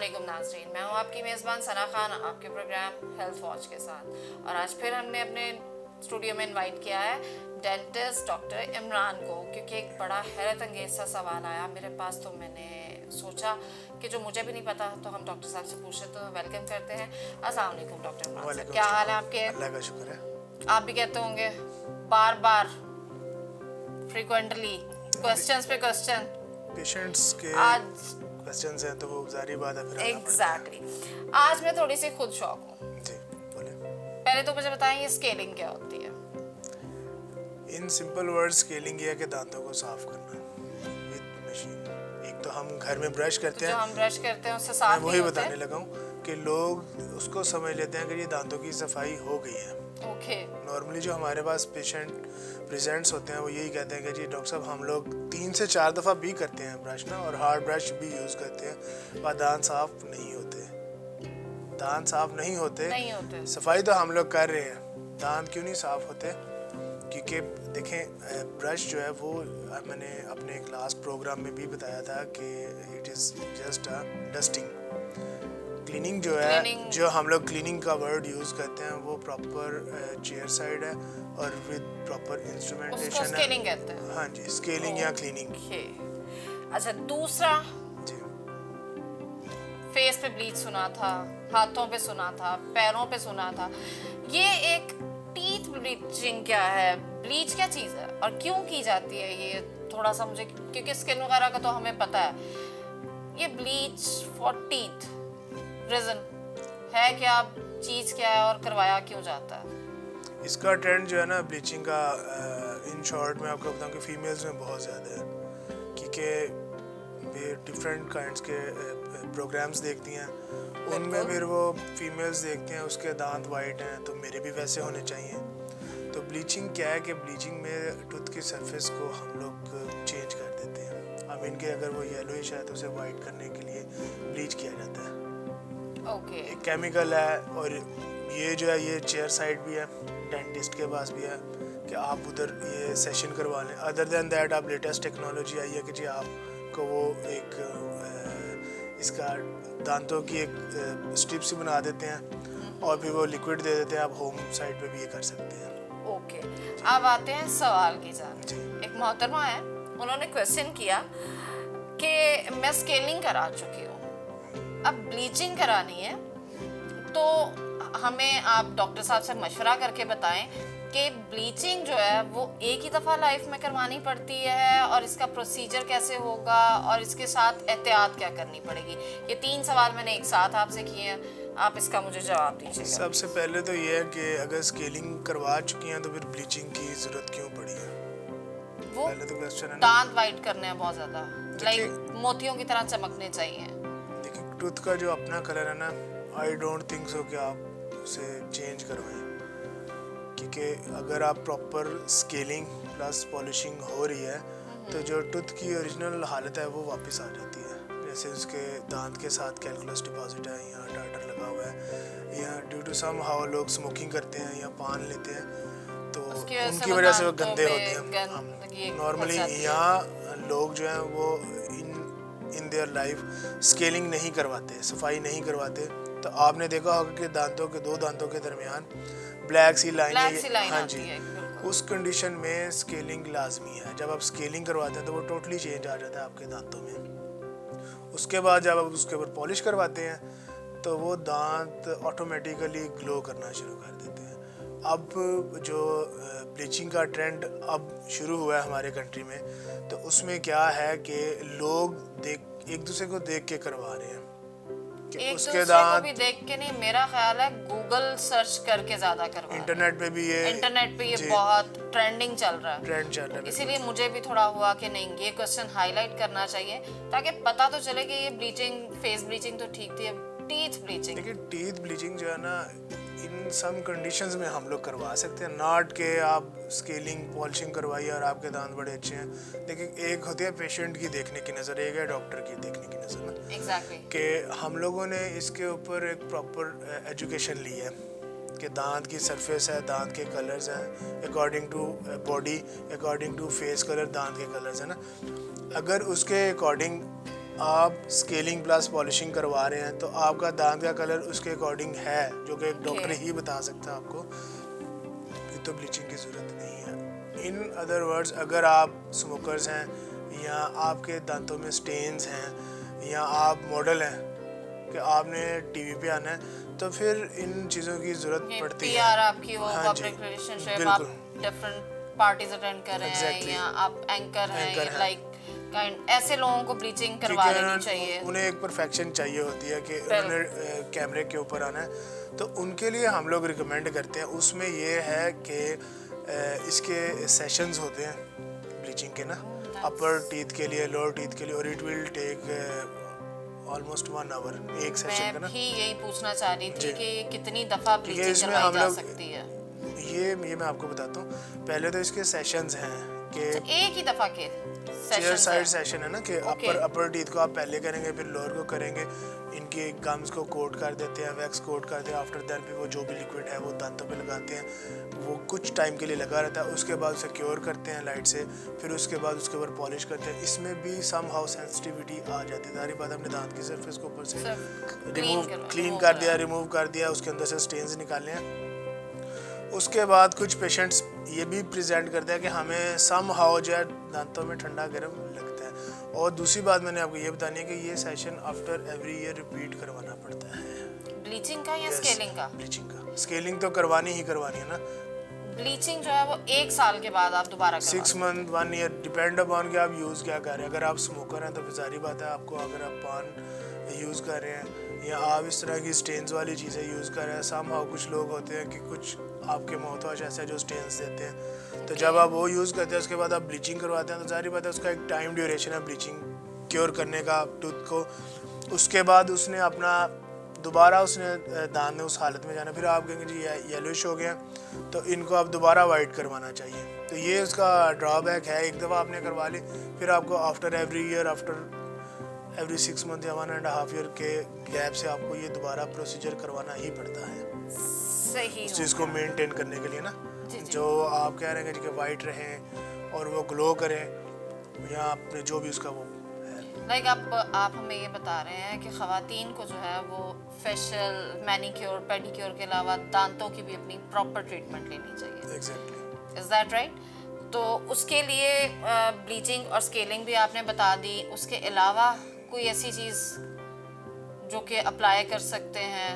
वालेकुम नाज़रीन, मैं हूँ आपकी मेज़बान सना खान आपके प्रोग्राम हेल्थ वॉच के साथ। और आज फिर हमने अपने स्टूडियो में इनवाइट किया है डेंटिस्ट डॉक्टर इमरान को, क्योंकि एक बड़ा हैरत अंगेज सा सवाल आया मेरे पास। तो मैंने सोचा कि जो मुझे भी नहीं पता तो हम डॉक्टर साहब से पूछे, तो वेलकम करते हैं। अस्सलाम वालेकुम डॉक्टर इमरान साहब, क्या हाल है आपके? अल्लाह का शुक्र है। आप भी कहते होंगे बार बार फ्रीक्वेंटली क्वेश्चंस पे क्वेश्चन, पेशेंट्स के आज क्वेश्चंस हैं तो वो जारी बात है, फिर आना एग्जैक्टली आज मैं थोड़ी सी खुद शौक हूँ। पड़ता है। जी बोले। पहले तो मुझे बताएं ये स्केलिंग क्या होती है? इन सिंपल वर्ड स्केलिंग ये है कि दांतों को साफ करना विद मशीन। एक तो हम घर में ब्रश करते जो हैं, हम ब्रश करते हैं उससे मैं साफ वही नहीं होते? बताने लगा हूँ कि लोग उसको समझ लेते हैं कि ये दांतों की सफाई हो गई है। ओके। नॉर्मली जो हमारे पास पेशेंट प्रेजेंट्स होते हैं वो यही कहते हैं कि जी डॉक्टर साहब हम लोग 3 से 4 दफ़ा भी करते हैं ब्रश ना, और हार्ड ब्रश भी यूज़ करते हैं, पर दांत साफ नहीं होते। दांत साफ नहीं होते। सफाई तो हम लोग कर रहे हैं, दांत क्यों नहीं साफ होते? क्योंकि देखें ब्रश जो है वो मैंने अपने क्लास प्रोग्राम में भी बताया था कि it is just a dusting. Cleaning जो है, जो हम लोग क्लीनिंग का वर्ड यूज़ करते हैं वो प्रॉपर चेयर साइड है और विद प्रॉपर इंस्ट्रूमेंटेशन है। स्केलिंग कहते हैं। हाँ जी, स्केलिंग या क्लीनिंग। अच्छा, दूसरा जी फेस पे ब्लीच सुना था, हाथों पे सुना था, पैरों पे सुना था। ये एक टीथ ब्लीचिंग क्या है? ब्लीच क्या चीज़ है और क्यों की जाती है? ये थोड़ा सा मुझे, क्योंकि स्किन वगैरह का तो हमें पता है। ये ब्लीच फॉर टीथ रीजन है क्या? चीज़ क्या है और करवाया क्यों जाता है? इसका ट्रेंड जो है ना ब्लीचिंग का, इन शॉर्ट में आपको बताऊँ कि फीमेल्स में बहुत ज़्यादा है, क्योंकि वे डिफरेंट काइंड्स के प्रोग्राम्स देखती हैं, उनमें फिर वो फीमेल्स देखते हैं उसके दांत वाइट हैं तो मेरे भी वैसे होने चाहिए। तो ब्लीचिंग क्या है कि ब्लीचिंग में टूथ की सरफेस को हम लोग चेंज कर देते हैं। अब इनके अगर वो येलोइश है तो उसे वाइट करने के लिए ब्लीच किया जाता है। एक केमिकल है, और ये जो है ये चेयर साइड भी है, डेंटिस्ट के पास भी है कि आप उधर ये सेशन करवा लें। अदर देन दैट आप लेटेस्ट टेक्नोलॉजी आई है कि जी आपको वो एक इसका दांतों की एक स्ट्रिप सी बना देते हैं और फिर वो लिक्विड दे देते हैं। आप होम साइड पे भी ये कर सकते हैं। ओके, अब आते हैं सवाल की जान। एक मोहतरमा है, उन्होंने क्वेश्चन किया कि मैं स्केलिंग करा चुकी हूँ, अब ब्लीचिंग करानी है, तो हमें आप डॉक्टर साहब से मशवरा करके बताएं कि ब्लीचिंग जो है वो एक ही दफ़ा लाइफ में करवानी पड़ती है और इसका प्रोसीजर कैसे होगा और इसके साथ एहतियात क्या करनी पड़ेगी। ये 3 सवाल मैंने एक साथ आपसे किए हैं, आप इसका मुझे जवाब दीजिए। सबसे पहले तो ये है कि अगर स्केलिंग करवा चुकी हैं तो फिर ब्लीचिंग की ज़रूरत क्यों पड़ी है? वो पहले तो क्वेश्चन है दांत वाइट करने हैं बहुत ज़्यादा, लाइक मोतियों की तरह चमकने चाहिए। देखिए टूथ का जो अपना कलर है ना, आई डोंट थिंक सो कि आप उसे चेंज करवाएं, क्योंकि अगर आप प्रॉपर स्केलिंग प्लस पॉलिशिंग हो रही है तो जो टूथ की ओरिजिनल हालत है वो वापस आ जाती है। जैसे उसके दांत के साथ कैलकुलस डिपॉजिट है, यहाँ टाटर लगा हुआ है, या ड्यू टू सम हाउ लोग स्मोकिंग करते हैं या पान लेते हैं तो उनकी वजह से वो गंदे होते हैं। हम नॉर्मली यहाँ लोग जो हैं वो इन देयर लाइफ स्केलिंग नहीं करवाते, सफाई नहीं करवाते। तो आपने देखा होगा कि दांतों के 2 दांतों के दरमियान ब्लैक सी लाइन है। हाँ जी, उस कंडीशन में स्केलिंग लाजमी है। जब आप स्केलिंग करवाते हैं तो वो टोटली चेंज आ जाता है आपके दांतों में। उसके बाद जब आप उसके ऊपर पॉलिश करवाते हैं तो वो दांत ऑटोमेटिकली ग्लो करना शुरू कर देते हैं। अब जो ब्लीचिंग का ट्रेंड अब शुरू हुआ है हमारे कंट्री में, तो उसमें क्या है कि लोग एक दूसरे को देख के करवा रहे हैं कि एक उसके दांत को भी देख के नहीं, मेरा ख्याल है गूगल सर्च करके ज्यादा करवा। इंटरनेट पे भी ये बहुत ट्रेंडिंग चल रहा है। है। इसीलिए मुझे भी थोड़ा हुआ कि नहीं, ये क्वेश्चन हाईलाइट करना चाहिए ताकि पता तो चले कि ये ब्लीचिंग, फेस ब्लीचिंग तो ठीक थी, टीथ ब्लीचिंग। देखिए टीथ ब्लीचिंग जो है ना, इन सम कंडीशंस में हम लोग करवा सकते हैं, नॉट के आप स्केलिंग पॉलिशिंग करवाइए और आपके दांत बड़े अच्छे हैं। देखिए एक होती है पेशेंट की देखने की नज़र, एक है डॉक्टर की देखने की नज़र ना। एग्जैक्टली। कि हम लोगों ने इसके ऊपर एक प्रॉपर एजुकेशन ली है कि दांत की सरफेस है, दांत के कलर्स हैं according to body, according to face colour दांत के कलर्स है ना। अगर उसके अकॉर्डिंग आप स्केलिंग प्लस पॉलिशिंग करवा रहे हैं तो आपका दांत का कलर उसके अकॉर्डिंग है, जो कि एक डॉक्टर ही बता सकता है आपको, फिर तो ब्लीचिंग की ज़रूरत नहीं है। इन अदर वर्ड्स, अगर आप स्मोकर्स हैं या आपके दांतों में स्टेन्स हैं या आप मॉडल हैं कि आपने टीवी पे आना है, तो फिर इन चीज़ों की ज़रूरत पड़ती है। पीआर आपकी हो, हाँ जी, पब्लिक रिलेशनशिप, बिल्कुल। आप डिफरेंट पार्टीज अटेंड कर रहे हैं Exactly. या आप एंकर Anchor हैं, हैं। लाइक काइंड ऐसे लोगों को ब्लीचिंग करवा क्योंकि लेनी चाहिए। उन्हें एक परफेक्शन चाहिए होती है कि उन्होंने कैमरे के ऊपर आना है, तो उनके लिए हम लोग रिकमेंड करते हैं। उसमें ये है कि इसके सेशंस होते हैं ब्लीचिंग के ना, अपर टीथ के लिए, लोअर टीथ के लिए, और it will take almost 1 hour एक सेशन का मैं ना। भी यही पूछना चाह रही थी जी। कि कितनी दफ़ा क्योंकि ब्लीचिंग इसमें करवाई हम जा लोग सकती है। ये मैं आपको बताता हूँ। पहले तो इसके सेशंस हैं कि एक ही दफ़ा के चेयर सेशंस साइड हैं। सेशन है ना, कि अपर टीथ को आप पहले करेंगे, फिर लोअर को करेंगे, इनके गम्स को कोट कर देते हैं, वैक्स कोट करते हैं, आफ्टर दैट फिर वो जो भी लिक्विड है वो दांतों पे लगाते हैं, वो कुछ टाइम के लिए लगा रहता है, उसके बाद उसे क्योर करते हैं लाइट से, फिर उसके बाद उसके ऊपर पॉलिश करते हैं। इसमें भी सम हाउ सेंसिटिविटी आ जाती है। सारी बात, अपने दांत की सरफेस को ऊपर से क्लीन कर दिया, रिमूव कर दिया, उसके अंदर से स्टेन्स निकाले हैं। उसके बाद कुछ पेशेंट्स ये भी प्रेजेंट करते हैं कि हमें सम हाउ जो है दांतों में ठंडा गर्म लगता है। और दूसरी बात मैंने आपको ये बतानी है कि ये session after every year repeat करवाना पड़ता है। ब्लीचिंग का या स्केलिंग का? ब्लीचिंग का। स्केलिंग तो करवानी ही करवानी है ना। ब्लीचिंग जो है वो 1 साल के बाद आप दोबारा 6 मंथ 1 ईयर, डिपेंड अपॉन कि आप यूज़ क्या कर रहे हैं। अगर आप स्मोकर हैं तो फिर सारी बात है आपको, अगर आप पान यूज़ कर रहे हैं या आप इस तरह की स्टेन्स वाली चीज़ें यूज़ कर रहे हैं, सम हाउ कुछ लोग होते हैं कि कुछ आपके माउथ वॉश ऐसे जो स्टेन्स देते हैं, तो जब आप वो यूज़ करते हैं उसके बाद आप ब्लीचिंग करवाते हैं, तो सारी बात है उसका एक टाइम ड्यूरेशन है ब्लीचिंग क्योर करने का टूथ को। उसके बाद उसने अपना दोबारा उसने दांत में उस हालत में जाना, फिर आप कहेंगे जी येलोइश हो गया, तो इनको आप दोबारा वाइट करवाना चाहिए। तो ये उसका ड्रॉबैक है। एक दफ़ा आपने करवा ली, फिर आपको after every year, after every 6 month या 1.5 ईयर के गैप से आपको ये दोबारा प्रोसीजर करवाना ही पड़ता है, सही उस चीज़ को मेंटेन करने के लिए ना। जी। जो आप कह रहे हैं कि वाइट रहें और वो ग्लो करें या आपने जो भी उसका वो है। लाइक आप हमें ये बता रहे हैं कि ख़वातीन को जो है वो फेशियल, मैनिक्योर, पेडिक्योर के अलावा दांतों की भी अपनी प्रॉपर ट्रीटमेंट लेनी चाहिए। एग्जैक्टली। Is that right? तो उसके लिए ब्लीचिंग और स्केलिंग भी आपने बता दी, उसके अलावा कोई ऐसी चीज़ जो कि अप्लाई कर सकते हैं?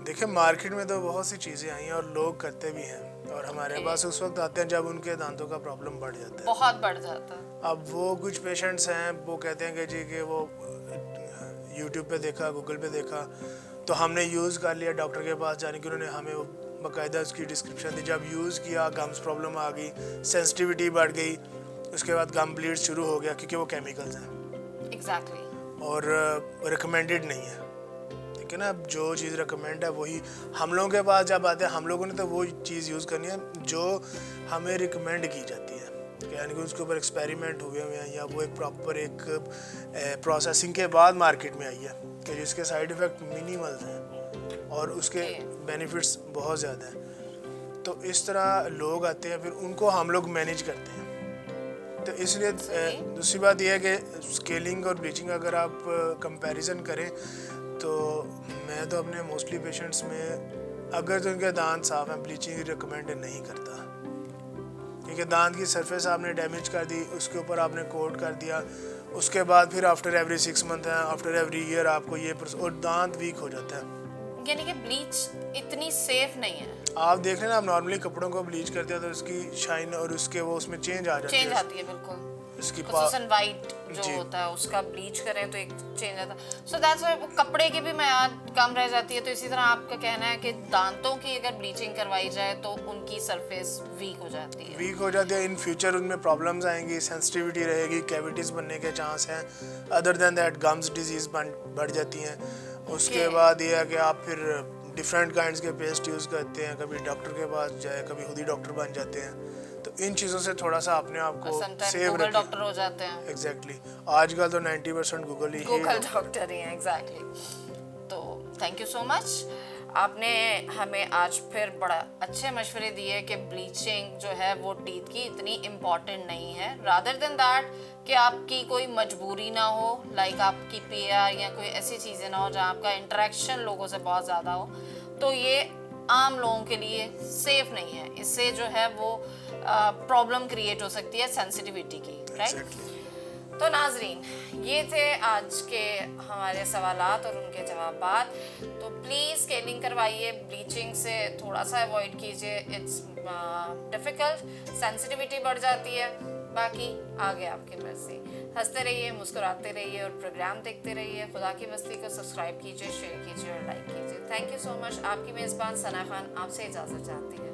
देखिए, मार्केट में तो बहुत सी चीज़ें आई हैं और लोग करते भी हैं, और हमारे पास उस वक्त आते हैं जब उनके दांतों का प्रॉब्लम बढ़ जाता है, बहुत बढ़ जाता है। अब वो कुछ पेशेंट्स हैं वो कहते हैं कि जी कि वो यूट्यूब पे देखा, गूगल पे देखा, तो हमने यूज़ कर लिया, डॉक्टर के पास जाने की उन्होंने हमें बाकायदा उसकी डिस्क्रिप्शन दी, जब यूज़ किया गम्स प्रॉब्लम आ गई, सेंसिटिविटी बढ़ गई, उसके बाद गम ब्लीड शुरू हो गया, क्योंकि वो केमिकल्स हैं एग्जैक्टली। और रिकमेंडेड नहीं है। ठीक है ना, जो चीज़ रिकमेंड है वही हम लोगों के पास जब आते हैं, हम लोगों ने तो वो चीज़ यूज़ करनी है जो हमें रिकमेंड की जाती है, यानी कि उसके ऊपर एक्सपेरिमेंट हुए हुए हैं या वो एक प्रॉपर एक प्रोसेसिंग के बाद मार्केट में आई है कि जिसके साइड इफ़ेक्ट मिनिमल हैं और उसके बेनिफिट्स बहुत ज़्यादा हैं। तो इस तरह लोग आते हैं, फिर उनको हम लोग मैनेज करते हैं। तो इसलिए दूसरी बात यह है कि स्केलिंग और ब्लीचिंग अगर आप कंपैरिजन करें तो मैं तो अपने मोस्टली पेशेंट्स में अगर तो उनके दांत साफ हैं, ब्लीचिंग रिकमेंड नहीं करता, क्योंकि दांत की सरफेस आपने डैमेज कर दी, उसके ऊपर आपने कोट कर दिया, उसके बाद फिर आफ्टर एवरी 6 मंथ है, आफ्टर एवरी ईयर आपको ये और दांत वीक हो जाता है। यानी कि ब्लीच इतनी सेफ नहीं है। आप देख रहे हैं ना, आप नॉर्मली कपड़ों को ब्लीच करते हैं तो उसकी शाइन और उसके वो उसमें चेंज आ जाती है, चेंज आती है बिल्कुल, उसकी खुसूसन वाइट जो होता है उसका ब्लीच करें तो एक चेंज आता है। सो दैट्स व्हाई कपड़े की भी म्याद कम रह जाती है। तो इसी तरह आपका कहना है कि दांतों की अगर ब्लीचिंग करवाई जाए तो उनकी सरफेस वीक हो जाती है, इन फ्यूचर उनमें प्रॉब्लम्स आएंगी, सेंसिटिविटी रहेगी, कैविटीज बनने के चांस हैं, other than that gums disease बढ़ जाती हैं। उसके बाद ये है कि आप फिर डिफरेंट काइंड्स के पेस्ट यूज़ करते हैं, कभी डॉक्टर के पास जाए, कभी खुद ही डॉक्टर बन जाते हैं, तो इन चीज़ों से थोड़ा सा अपने आप को सेव गूगल डॉक्टर हो जाते हैं। एग्जैक्टली, आजकल तो 90% गूगल डॉक्टर ही हैं। एग्जैक्टली। तो थैंक यू सो मच। आपने हमें आज फिर बड़ा अच्छे मशवरे दिए कि ब्लीचिंग जो है वो टीथ की इतनी इम्पॉर्टेंट नहीं है, रादर देन दैट कि आपकी कोई मजबूरी ना हो, लाइक आपकी पीआर या कोई ऐसी चीज़ें ना हो जहाँ आपका इंटरेक्शन लोगों से बहुत ज़्यादा हो, तो ये आम लोगों के लिए सेफ नहीं है। इससे जो है वो प्रॉब्लम क्रिएट हो सकती है सेंसिटिविटी की, राइट? तो नाजरीन, ये थे आज के हमारे सवालात और उनके जवाबात। तो प्लीज़ स्केलिंग करवाइए, ब्लीचिंग से थोड़ा सा अवॉइड कीजिए, इट्स डिफ़िकल्ट, सेंसिटिविटी बढ़ जाती है। बाकी आगे आपकी मर्जी। हंसते रहिए, मुस्कुराते रहिए और प्रोग्राम देखते रहिए। खुदा की मस्ती को सब्सक्राइब कीजिए, शेयर कीजिए और लाइक कीजिए। Thank you so much. आपकी मेज़बान सना खान आपसे इजाज़त चाहती है।